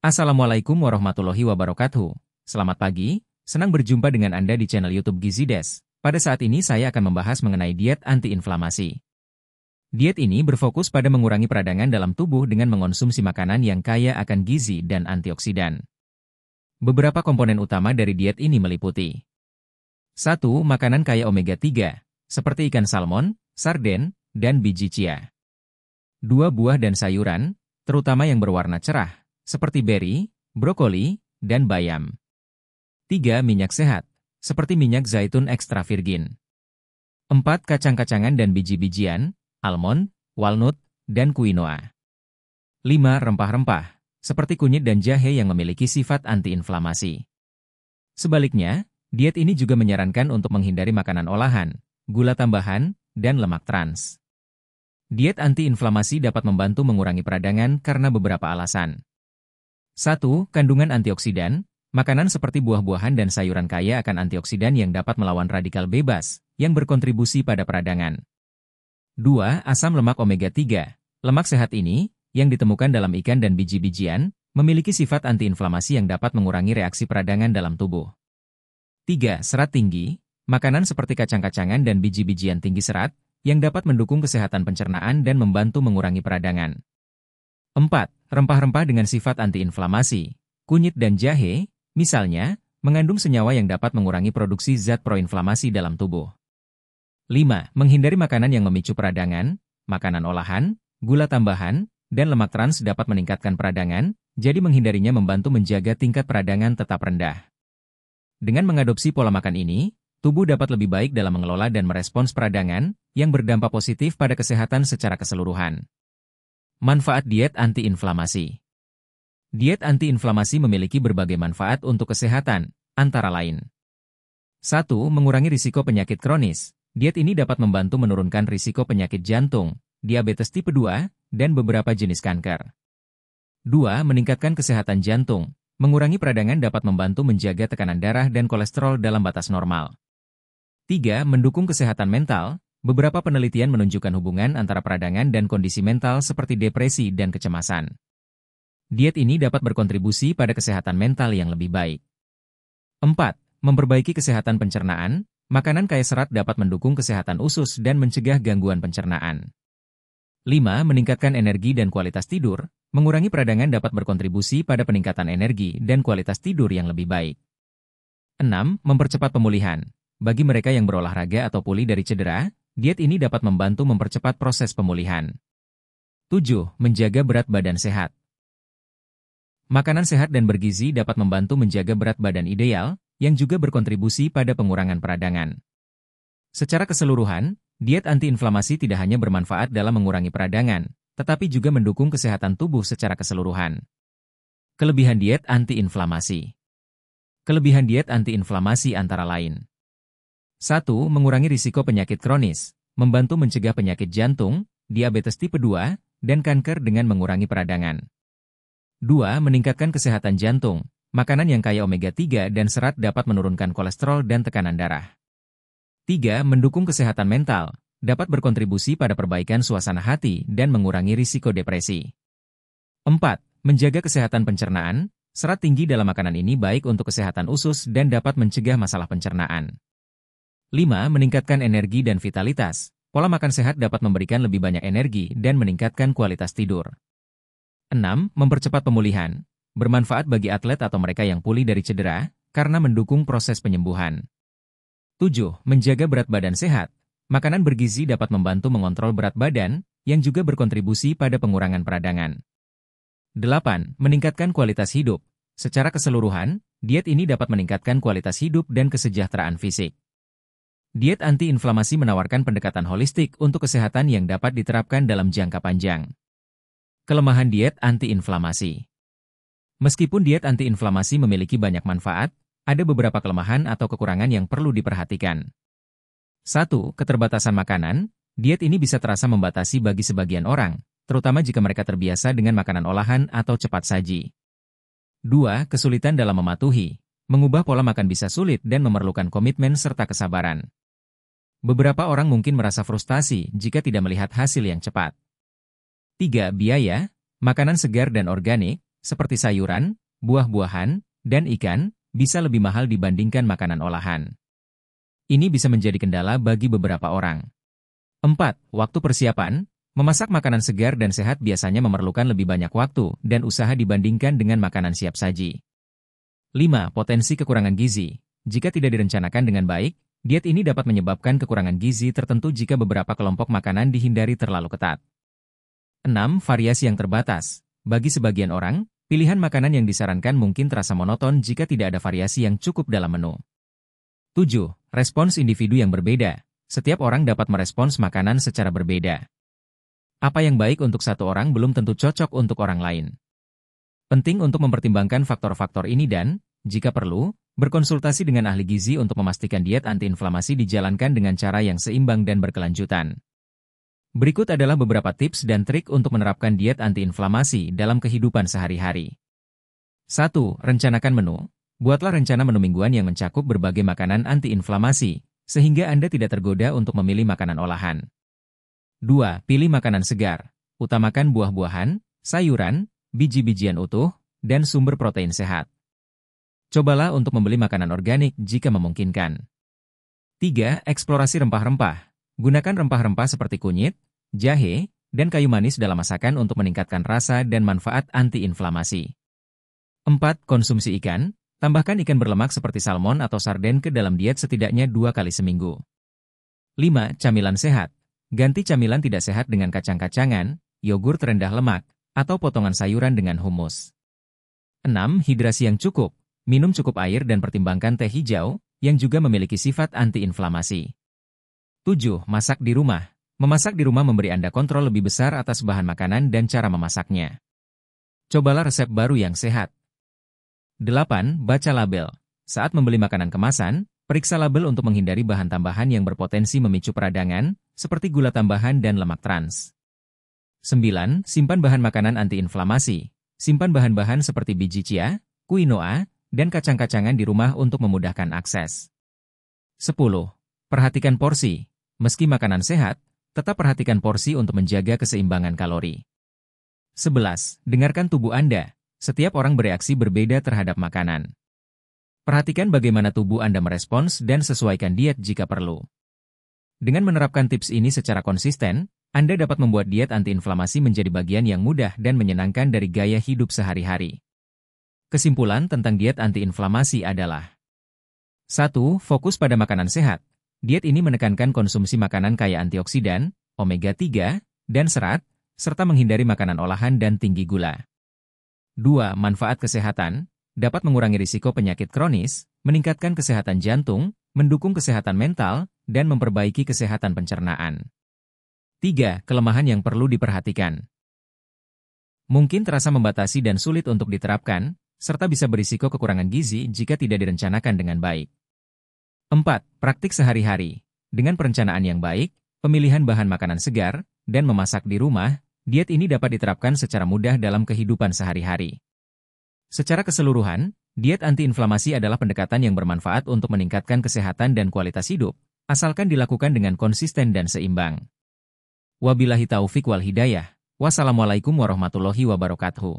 Assalamualaikum warahmatullahi wabarakatuh. Selamat pagi, senang berjumpa dengan Anda di channel YouTube Gizi Des. Pada saat ini saya akan membahas mengenai diet antiinflamasi. Diet ini berfokus pada mengurangi peradangan dalam tubuh dengan mengonsumsi makanan yang kaya akan gizi dan antioksidan. Beberapa komponen utama dari diet ini meliputi 1. Makanan kaya omega 3, seperti ikan salmon, sarden, dan biji chia. 2. Buah dan sayuran, terutama yang berwarna cerah, seperti beri, brokoli, dan bayam. 3. Minyak sehat, seperti minyak zaitun ekstra virgin. 4. Kacang-kacangan dan biji-bijian, almond, walnut, dan quinoa. 5. Rempah-rempah, seperti kunyit dan jahe yang memiliki sifat antiinflamasi. Sebaliknya, diet ini juga menyarankan untuk menghindari makanan olahan, gula tambahan, dan lemak trans. Diet antiinflamasi dapat membantu mengurangi peradangan karena beberapa alasan. 1. Kandungan antioksidan. Makanan seperti buah-buahan dan sayuran kaya akan antioksidan yang dapat melawan radikal bebas, yang berkontribusi pada peradangan. 2. Asam lemak omega 3. Lemak sehat ini, yang ditemukan dalam ikan dan biji-bijian, memiliki sifat antiinflamasi yang dapat mengurangi reaksi peradangan dalam tubuh. 3. Serat tinggi. Makanan seperti kacang-kacangan dan biji-bijian tinggi serat, yang dapat mendukung kesehatan pencernaan dan membantu mengurangi peradangan. 4. Rempah-rempah dengan sifat antiinflamasi. Kunyit dan jahe, misalnya, mengandung senyawa yang dapat mengurangi produksi zat proinflamasi dalam tubuh. 5. Menghindari makanan yang memicu peradangan. Makanan olahan, gula tambahan, dan lemak trans dapat meningkatkan peradangan, jadi menghindarinya membantu menjaga tingkat peradangan tetap rendah. Dengan mengadopsi pola makan ini, tubuh dapat lebih baik dalam mengelola dan merespons peradangan, yang berdampak positif pada kesehatan secara keseluruhan. Manfaat diet antiinflamasi. Diet antiinflamasi memiliki berbagai manfaat untuk kesehatan, antara lain. 1. Mengurangi risiko penyakit kronis. Diet ini dapat membantu menurunkan risiko penyakit jantung, diabetes tipe 2, dan beberapa jenis kanker. 2. Meningkatkan kesehatan jantung. Mengurangi peradangan dapat membantu menjaga tekanan darah dan kolesterol dalam batas normal. 3. Mendukung kesehatan mental. Beberapa penelitian menunjukkan hubungan antara peradangan dan kondisi mental seperti depresi dan kecemasan. Diet ini dapat berkontribusi pada kesehatan mental yang lebih baik. 4. Memperbaiki kesehatan pencernaan. Makanan kaya serat dapat mendukung kesehatan usus dan mencegah gangguan pencernaan. 5. Meningkatkan energi dan kualitas tidur. Mengurangi peradangan dapat berkontribusi pada peningkatan energi dan kualitas tidur yang lebih baik. 6. Mempercepat pemulihan. Bagi mereka yang berolahraga atau pulih dari cedera, diet ini dapat membantu mempercepat proses pemulihan. 7. Menjaga berat badan sehat. Makanan sehat dan bergizi dapat membantu menjaga berat badan ideal, yang juga berkontribusi pada pengurangan peradangan. Secara keseluruhan, diet antiinflamasi tidak hanya bermanfaat dalam mengurangi peradangan, tetapi juga mendukung kesehatan tubuh secara keseluruhan. Kelebihan diet antiinflamasi. Kelebihan diet antiinflamasi antara lain. 1. Mengurangi risiko penyakit kronis, membantu mencegah penyakit jantung, diabetes tipe 2, dan kanker dengan mengurangi peradangan. 2. Meningkatkan kesehatan jantung. Makanan yang kaya omega 3 dan serat dapat menurunkan kolesterol dan tekanan darah. 3. Mendukung kesehatan mental. Dapat berkontribusi pada perbaikan suasana hati dan mengurangi risiko depresi. 4. Menjaga kesehatan pencernaan. Serat tinggi dalam makanan ini baik untuk kesehatan usus dan dapat mencegah masalah pencernaan. 5. Meningkatkan energi dan vitalitas. Pola makan sehat dapat memberikan lebih banyak energi dan meningkatkan kualitas tidur. 6. Mempercepat pemulihan. Bermanfaat bagi atlet atau mereka yang pulih dari cedera, karena mendukung proses penyembuhan. 7. Menjaga berat badan sehat. Makanan bergizi dapat membantu mengontrol berat badan, yang juga berkontribusi pada pengurangan peradangan. 8. Meningkatkan kualitas hidup. Secara keseluruhan, diet ini dapat meningkatkan kualitas hidup dan kesejahteraan fisik. Diet antiinflamasi menawarkan pendekatan holistik untuk kesehatan yang dapat diterapkan dalam jangka panjang. Kelemahan diet antiinflamasi. Meskipun diet antiinflamasi memiliki banyak manfaat, ada beberapa kelemahan atau kekurangan yang perlu diperhatikan. 1. Keterbatasan makanan. Diet ini bisa terasa membatasi bagi sebagian orang, terutama jika mereka terbiasa dengan makanan olahan atau cepat saji. 2. Kesulitan dalam mematuhi. Mengubah pola makan bisa sulit dan memerlukan komitmen serta kesabaran. Beberapa orang mungkin merasa frustasi jika tidak melihat hasil yang cepat. 3. Biaya. Makanan segar dan organik, seperti sayuran, buah-buahan, dan ikan, bisa lebih mahal dibandingkan makanan olahan. Ini bisa menjadi kendala bagi beberapa orang. 4. Waktu persiapan. Memasak makanan segar dan sehat biasanya memerlukan lebih banyak waktu dan usaha dibandingkan dengan makanan siap saji. 5. Potensi kekurangan gizi. Jika tidak direncanakan dengan baik, diet ini dapat menyebabkan kekurangan gizi tertentu jika beberapa kelompok makanan dihindari terlalu ketat. 6. Variasi yang terbatas. Bagi sebagian orang, pilihan makanan yang disarankan mungkin terasa monoton jika tidak ada variasi yang cukup dalam menu. 7. Respons individu yang berbeda. Setiap orang dapat merespons makanan secara berbeda. Apa yang baik untuk satu orang belum tentu cocok untuk orang lain. Penting untuk mempertimbangkan faktor-faktor ini dan, jika perlu, berkonsultasi dengan ahli gizi untuk memastikan diet antiinflamasi dijalankan dengan cara yang seimbang dan berkelanjutan. Berikut adalah beberapa tips dan trik untuk menerapkan diet antiinflamasi dalam kehidupan sehari-hari. 1. Rencanakan menu. Buatlah rencana menu mingguan yang mencakup berbagai makanan antiinflamasi, sehingga Anda tidak tergoda untuk memilih makanan olahan. 2. Pilih makanan segar. Utamakan buah-buahan, sayuran, biji-bijian utuh, dan sumber protein sehat. Cobalah untuk membeli makanan organik jika memungkinkan. 3. Eksplorasi rempah-rempah. Gunakan rempah-rempah seperti kunyit, jahe, dan kayu manis dalam masakan untuk meningkatkan rasa dan manfaat antiinflamasi. 4. Konsumsi ikan. Tambahkan ikan berlemak seperti salmon atau sarden ke dalam diet setidaknya 2 kali seminggu. 5. Camilan sehat. Ganti camilan tidak sehat dengan kacang-kacangan, yogurt rendah lemak, atau potongan sayuran dengan humus. 6. Hidrasi yang cukup. Minum cukup air dan pertimbangkan teh hijau, yang juga memiliki sifat antiinflamasi. 7. Masak di rumah. Memasak di rumah memberi Anda kontrol lebih besar atas bahan makanan dan cara memasaknya. Cobalah resep baru yang sehat. 8. Baca label. Saat membeli makanan kemasan, periksa label untuk menghindari bahan tambahan yang berpotensi memicu peradangan, seperti gula tambahan dan lemak trans. 9. Simpan bahan makanan antiinflamasi. Simpan bahan-bahan seperti biji chia, quinoa, dan kacang-kacangan di rumah untuk memudahkan akses. 10. Perhatikan porsi. Meski makanan sehat, tetap perhatikan porsi untuk menjaga keseimbangan kalori. 11. Dengarkan tubuh Anda. Setiap orang bereaksi berbeda terhadap makanan. Perhatikan bagaimana tubuh Anda merespons dan sesuaikan diet jika perlu. Dengan menerapkan tips ini secara konsisten, Anda dapat membuat diet antiinflamasi menjadi bagian yang mudah dan menyenangkan dari gaya hidup sehari-hari. Kesimpulan tentang diet antiinflamasi adalah: 1. Fokus pada makanan sehat. Diet ini menekankan konsumsi makanan kaya antioksidan, omega-3, dan serat, serta menghindari makanan olahan dan tinggi gula. 2. Manfaat kesehatan. Dapat mengurangi risiko penyakit kronis, meningkatkan kesehatan jantung, mendukung kesehatan mental, dan memperbaiki kesehatan pencernaan. 3. Kelemahan yang perlu diperhatikan. Mungkin terasa membatasi dan sulit untuk diterapkan, serta bisa berisiko kekurangan gizi jika tidak direncanakan dengan baik. 4. Praktik sehari-hari. Dengan perencanaan yang baik, pemilihan bahan makanan segar, dan memasak di rumah, diet ini dapat diterapkan secara mudah dalam kehidupan sehari-hari. Secara keseluruhan, diet antiinflamasi adalah pendekatan yang bermanfaat untuk meningkatkan kesehatan dan kualitas hidup, asalkan dilakukan dengan konsisten dan seimbang. Wabillahi taufiq wal hidayah. Wassalamualaikum warahmatullahi wabarakatuh.